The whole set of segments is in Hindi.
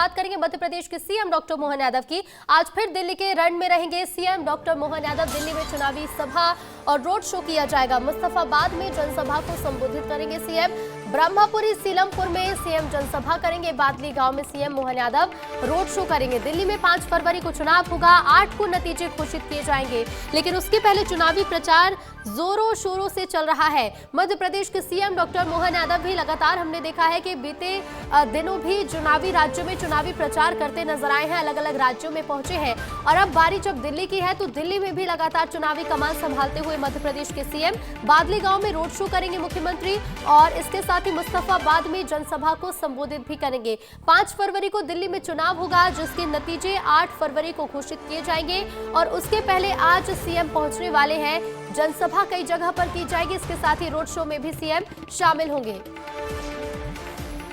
बात करेंगे मध्य प्रदेश के सीएम डॉक्टर मोहन यादव की। आज फिर दिल्ली के रण में रहेंगे सीएम डॉक्टर मोहन यादव। दिल्ली में चुनावी सभा और रोड शो किया जाएगा। मुस्तफाबाद में जनसभा को संबोधित करेंगे सीएम। ब्रह्मपुरी सीलमपुर में सीएम जनसभा करेंगे। बादली गांव में CM Mohan Yadav road show करेंगे। दिल्ली में 5 फरवरी को चुनाव होगा। 8 को नतीजे घोषित किए जाएंगे, लेकिन उसके पहले चुनावी प्रचार जोरों शोरों से चल रहा है। मध्य प्रदेश के सीएम डॉक्टर मोहन यादव भी लगातार हमने देखा है कि बीते दिनों भी चुनावी राज्यों में चुनावी प्रचार करते नजर आए हैं, अलग अलग राज्यों में पहुंचे हैं। और अब बारी जब दिल्ली की है तो दिल्ली में भी लगातार चुनावी कमान संभालते हुए मध्य प्रदेश के सीएम बादली गांव में रोड शो करेंगे मुख्यमंत्री, और इसके साथ ही मुस्तफाबाद में जनसभा को संबोधित भी करेंगे। 5 फरवरी को दिल्ली में चुनाव होगा, जिसके नतीजे 8 फरवरी को घोषित किए जाएंगे। और उसके पहले आज सीएम पहुंचने वाले हैं। जनसभा कई जगह पर की जाएगी। इसके साथ ही रोड शो में भी सीएम शामिल होंगे।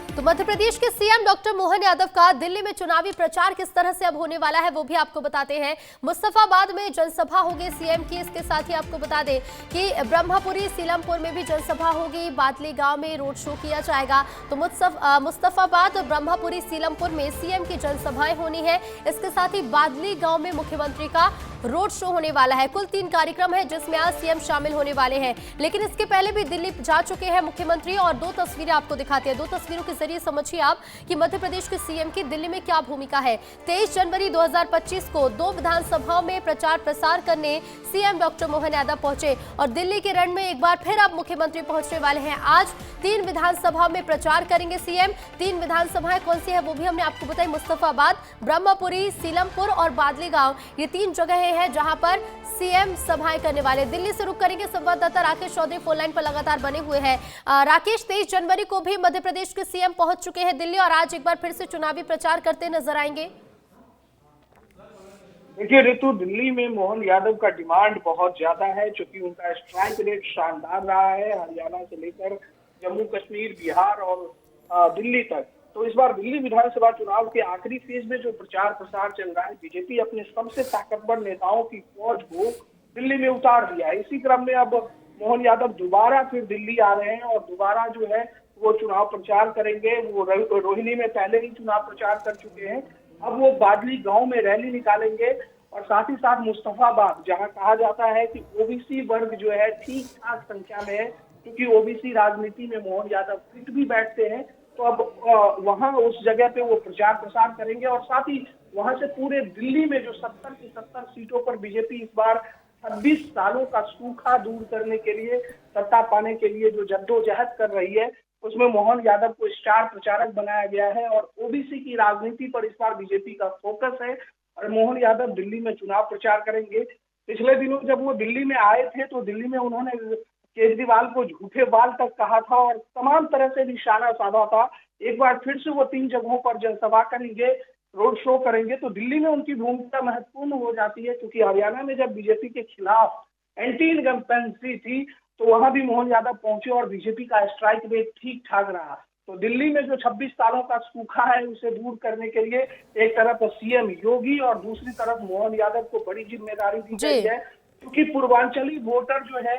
तो मध्य प्रदेश के सीएम डॉक्टर मोहन यादव का दिल्ली में चुनावी प्रचार किस तरह से अब होने वाला है वो भी आपको बताते हैं। मुस्तफाबाद में जनसभा होगी सीएम की। इसके साथ ही आपको बता दें कि ब्रह्मपुरी सीलमपुर में भी जनसभा होगी। बादली गांव में रोड शो किया जाएगा। तो मुस्तफाबाद और ब्रह्मपुरी सीलमपुर में सीएम की जनसभाएं होनी है। इसके साथ ही बादली गांव में मुख्यमंत्री का रोड शो होने वाला है। कुल 3 कार्यक्रम है जिसमें आज सीएम शामिल होने वाले हैं। लेकिन इसके पहले भी दिल्ली जा चुके हैं मुख्यमंत्री, और 2 तस्वीरें आपको दिखाते हैं। 2 तस्वीरों के जरिए समझिए आप कि मध्य प्रदेश के सीएम की दिल्ली में क्या भूमिका है। 23 जनवरी 2025 को 2 विधानसभाओं में प्रचार प्रसार करने सीएम डॉक्टर मोहन यादव पहुंचे, और दिल्ली के रण में एक बार फिर अब मुख्यमंत्री पहुंचने वाले हैं। आज 3 विधानसभाओं में प्रचार करेंगे सीएम। 3 विधानसभाएं कौन सी है वो भी हमने आपको बताई। मुस्तफाबाद, ब्रह्मपुरी, सीलमपुर और बादली गांव, ये 3 जगह है जहां पर सीएम सभाएं करने वाले। दिल्ली से रुक करेंगे संवाददाता राकेश चौधरी, फोन लाइन पर लगातार बने हुए हैं। राकेश, 23 जनवरी को भी मध्य प्रदेश के सीएम पहुंच चुके हैं दिल्ली, और आज एक बार फिर से चुनावी प्रचार करते नजर आएंगे। देखिए ऋतु, दिल्ली में मोहन यादव का डिमांड बहुत ज्यादा है, क्योंकि उनका स्ट्राइक रेट शानदार रहा है हरियाणा से लेकर जम्मू कश्मीर, बिहार और दिल्ली तक। तो इस बार दिल्ली विधानसभा चुनाव के आखिरी फेज में जो प्रचार प्रसार चल रहा है, बीजेपी अपने सबसे ताकतवर नेताओं की फौज को दिल्ली में उतार दिया है। इसी क्रम में अब मोहन यादव दोबारा फिर दिल्ली आ रहे हैं और दोबारा जो है वो चुनाव प्रचार करेंगे। वो रोहिणी में पहले ही चुनाव प्रचार कर चुके हैं। अब वो बादली गांव में रैली निकालेंगे, और साथ ही साथ मुस्तफाबाद, जहां कहा जाता है कि ओबीसी वर्ग जो है ठीक ठाक संख्या में है, क्योंकि ओबीसी राजनीति में मोहन यादव फिट भी बैठते हैं। तो अब वहां उस जगह पे वो प्रचार प्रसार करेंगे, और साथ ही वहां से पूरे दिल्ली में जो 70 की 70 सीटों पर बीजेपी इस बार 26 सालों का सूखा दूर करने के लिए, सत्ता पाने के लिए जो जद्दोजहद कर रही है, उसमें मोहन यादव को स्टार प्रचारक बनाया गया है। और ओबीसी की राजनीति पर इस बार बीजेपी का फोकस है, और मोहन यादव दिल्ली में चुनाव प्रचार करेंगे। पिछले दिनों जब वो दिल्ली में आए थे तो दिल्ली में उन्होंने केजरीवाल को झूठे बाल तक कहा था और तमाम तरह से निशाना साधा था। एक बार फिर से वो 3 जगहों पर जनसभा करेंगे, रोड शो करेंगे। तो दिल्ली में उनकी भूमिका महत्वपूर्ण हो जाती है, क्योंकि हरियाणा में जब बीजेपी के खिलाफ एंटी इनकम्बेंसी थी तो वहां भी मोहन यादव पहुंचे और बीजेपी का स्ट्राइक रेट ठीक ठाक रहा। तो दिल्ली में जो 26 सालों का सूखा है उसे दूर करने के लिए एक तरफ सीएम योगी और दूसरी तरफ मोहन यादव को बड़ी जिम्मेदारी दी गई है, क्योंकि पूर्वांचली वोटर जो है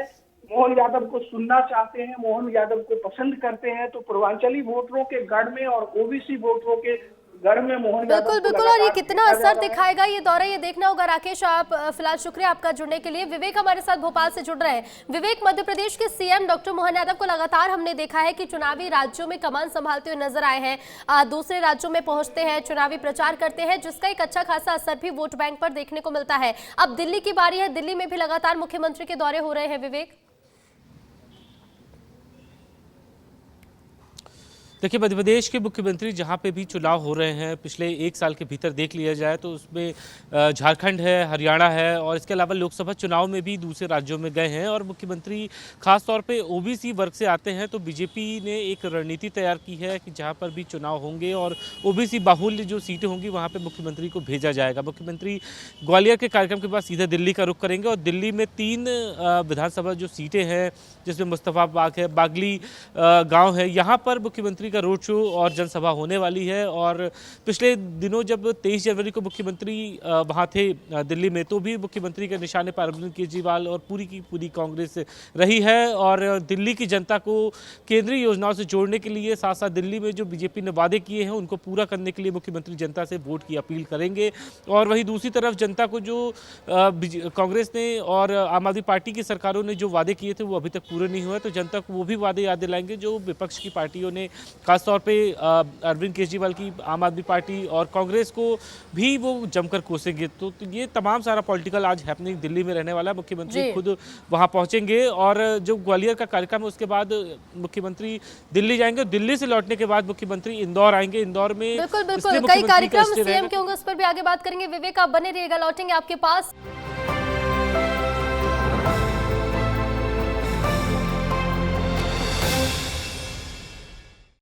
मोहन यादव को सुनना चाहते हैं, मोहन यादव को पसंद करते हैं। तो पूर्वांचली वोटरों के गढ़ में और ओबीसी वोटरों के घर में मोहन यादव बिल्कुल। और ये कितना असर दिखाएगा ये दौरा, ये देखना होगा। राकेश, आप फिलहाल शुक्रिया आपका जुड़ने के लिए। विवेक हमारे साथ भोपाल से जुड़ रहे हैं। विवेक, मध्य प्रदेश के सीएम डॉक्टर मोहन यादव को लगातार हमने देखा है कि चुनावी राज्यों में कमान संभालते हुए नजर आए हैं। दूसरे राज्यों में पहुंचते हैं, चुनावी प्रचार करते हैं, जिसका एक अच्छा खासा असर भी वोट बैंक पर देखने को मिलता है। अब दिल्ली की बारी है। दिल्ली में भी लगातार मुख्यमंत्री के दौरे हो रहे हैं। विवेक, देखिए, मध्य प्रदेश के मुख्यमंत्री जहां पे भी चुनाव हो रहे हैं, पिछले 1 साल के भीतर देख लिया जाए तो उसमें झारखंड है, हरियाणा है, और इसके अलावा लोकसभा चुनाव में भी दूसरे राज्यों में गए हैं। और मुख्यमंत्री खास तौर पे ओबीसी वर्ग से आते हैं, तो बीजेपी ने एक रणनीति तैयार की है कि जहां पर भी चुनाव होंगे और ओबीसी बाहुल्य जो सीटें होंगी वहाँ पर मुख्यमंत्री को भेजा जाएगा। मुख्यमंत्री ग्वालियर के कार्यक्रम के बाद सीधे दिल्ली का रुख करेंगे, और दिल्ली में 3 विधानसभा जो सीटें हैं, जिसमें मुस्तफाबाद है, बागली गाँव है, यहाँ पर मुख्यमंत्री मुख्यमंत्री का रोड शो और जनसभा होने वाली है। और पिछले दिनों जब 23 जनवरी को मुख्यमंत्री वहाँ थे दिल्ली में, तो भी मुख्यमंत्री के निशाने पर अरविंद केजरीवाल और पूरी की पूरी कांग्रेस रही है। और दिल्ली की जनता को केंद्रीय योजनाओं से जोड़ने के लिए, साथ साथ दिल्ली में जो बीजेपी ने वादे किए हैं उनको पूरा करने के लिए मुख्यमंत्री जनता से वोट की अपील करेंगे। और वहीं दूसरी तरफ जनता को जो कांग्रेस ने और आम आदमी पार्टी की सरकारों ने जो वादे किए थे वो अभी तक पूरे नहीं हुए, तो जनता को वो भी वादे याद दिलाएंगे जो विपक्ष की पार्टियों ने, खासतौर पे अरविंद केजरीवाल की आम आदमी पार्टी और कांग्रेस को भी वो जमकर कोसेंगे। तो ये तमाम सारा पॉलिटिकल आज हैपनिंग दिल्ली में रहने वाला है। मुख्यमंत्री खुद वहां पहुंचेंगे और जो ग्वालियर का कार्यक्रम है उसके बाद मुख्यमंत्री दिल्ली जाएंगे। दिल्ली से लौटने के बाद मुख्यमंत्री इंदौर आएंगे। इंदौर में बिल्कुल कई कार्यक्रम सीएम के होंगे, उस पर भी आगे बात करेंगे। विवेक, आप बने रहिएगा, लौटेंगे आपके पास।